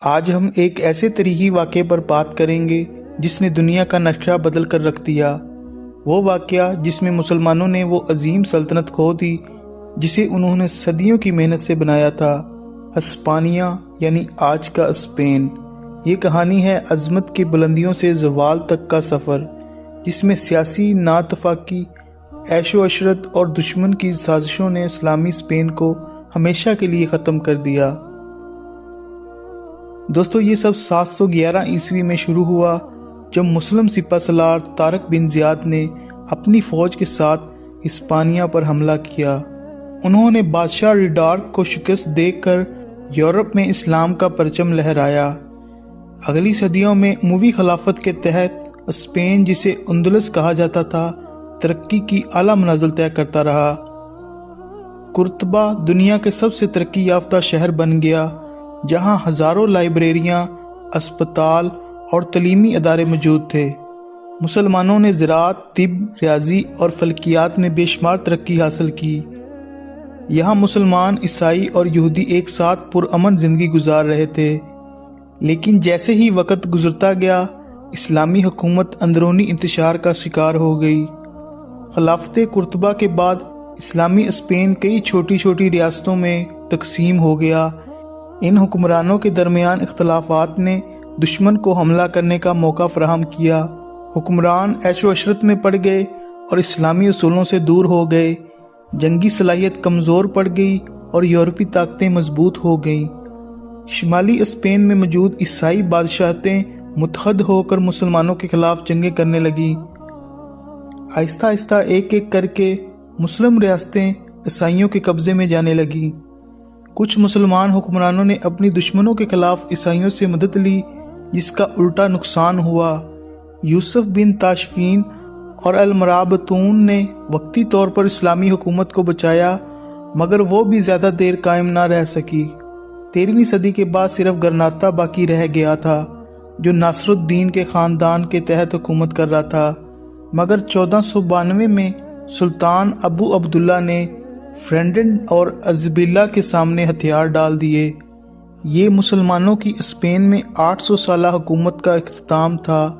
آج ہم ایک ایسے تاریخی واقعے پر بات کریں گے جس نے دنیا کا نقشہ بدل کر رکھ دیا۔ وہ واقعہ جس میں مسلمانوں نے وہ عظیم سلطنت کھو دی جسے انہوں نے صدیوں کی محنت سے بنایا تھا، ہسپانیہ یعنی آج کا اسپین۔ یہ کہانی ہے عظمت کی بلندیوں سے زوال تک کا سفر، جس میں سیاسی ناتفاقی، عیش و عشرت اور دشمن کی سازشوں نے اسلامی اسپین کو ہمیشہ کے لیے ختم کر دیا۔ دوستو، یہ سب 711 عیسوی میں شروع ہوا جب مسلم سپہ سالار طارق بن زیاد نے اپنی فوج کے ساتھ ہسپانیہ پر حملہ کیا۔ انہوں نے بادشاہ ریڈارک کو شکست دے کر یورپ میں اسلام کا پرچم لہرایا۔ اگلی صدیوں میں اموی خلافت کے تحت اسپین، جسے اندلس کہا جاتا تھا، ترقی کی اعلیٰ منازل طے کرتا رہا۔ قرطبہ دنیا کے سب سے ترقی یافتہ شہر بن گیا، جہاں ہزاروں لائبریریاں، اسپتال اور تعلیمی ادارے موجود تھے۔ مسلمانوں نے زراعت، طب، ریاضی اور فلکیات میں بے شمار ترقی حاصل کی۔ یہاں مسلمان، عیسائی اور یہودی ایک ساتھ پرامن زندگی گزار رہے تھے، لیکن جیسے ہی وقت گزرتا گیا، اسلامی حکومت اندرونی انتشار کا شکار ہو گئی۔ خلافت قرطبہ کے بعد اسلامی اسپین کئی چھوٹی چھوٹی ریاستوں میں تقسیم ہو گیا۔ ان حکمرانوں کے درمیان اختلافات نے دشمن کو حملہ کرنے کا موقع فراہم کیا۔ حکمران عیش و عشرت میں پڑ گئے اور اسلامی اصولوں سے دور ہو گئے۔ جنگی صلاحیت کمزور پڑ گئی اور یورپی طاقتیں مضبوط ہو گئیں۔ شمالی اسپین میں موجود عیسائی بادشاہتیں متحد ہو کر مسلمانوں کے خلاف جنگیں کرنے لگیں۔ آہستہ آہستہ ایک ایک کر کے مسلم ریاستیں عیسائیوں کے قبضے میں جانے لگیں۔ کچھ مسلمان حکمرانوں نے اپنی دشمنوں کے خلاف عیسائیوں سے مدد لی، جس کا الٹا نقصان ہوا۔ یوسف بن تاشفین اور المرابطون نے وقتی طور پر اسلامی حکومت کو بچایا، مگر وہ بھی زیادہ دیر قائم نہ رہ سکی۔ 13ویں صدی کے بعد صرف گرناطہ باقی رہ گیا تھا، جو ناصر الدین کے خاندان کے تحت حکومت کر رہا تھا، مگر 1492 میں سلطان ابو عبداللہ نے فرینڈنڈ اور ازبیلا کے سامنے ہتھیار ڈال دیے۔ یہ مسلمانوں کی اسپین میں 800 سالہ حکومت کا اختتام تھا۔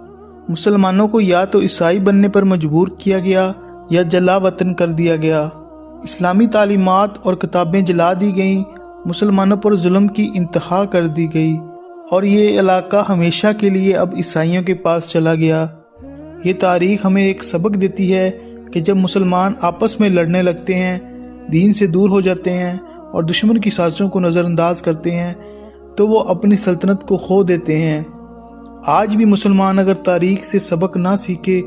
مسلمانوں کو یا تو عیسائی بننے پر مجبور کیا گیا یا جلا وطن کر دیا گیا۔ اسلامی تعلیمات اور کتابیں جلا دی گئیں، مسلمانوں پر ظلم کی انتہا کر دی گئی، اور یہ علاقہ ہمیشہ کے لیے اب عیسائیوں کے پاس چلا گیا۔ یہ تاریخ ہمیں ایک سبق دیتی ہے کہ جب مسلمان آپس میں لڑنے لگتے ہیں، دین سے دور ہو جاتے ہیں اور دشمن کی سازشوں کو نظر انداز کرتے ہیں، تو وہ اپنی سلطنت کو کھو دیتے ہیں۔ آج بھی مسلمان اگر تاریخ سے سبق نہ سیکھے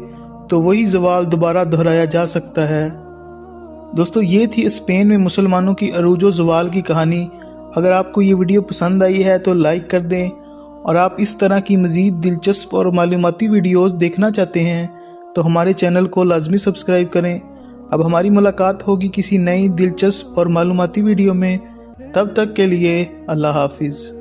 تو وہی زوال دوبارہ دہرایا جا سکتا ہے۔ دوستو، یہ تھی اسپین میں مسلمانوں کی عروج و زوال کی کہانی۔ اگر آپ کو یہ ویڈیو پسند آئی ہے تو لائک کر دیں، اور آپ اس طرح کی مزید دلچسپ اور معلوماتی ویڈیوز دیکھنا چاہتے ہیں تو ہمارے چینل کو لازمی سبسکرائب کریں۔ اب ہماری ملاقات ہوگی کسی نئی دلچسپ اور معلوماتی ویڈیو میں۔ تب تک کے لیے اللہ حافظ۔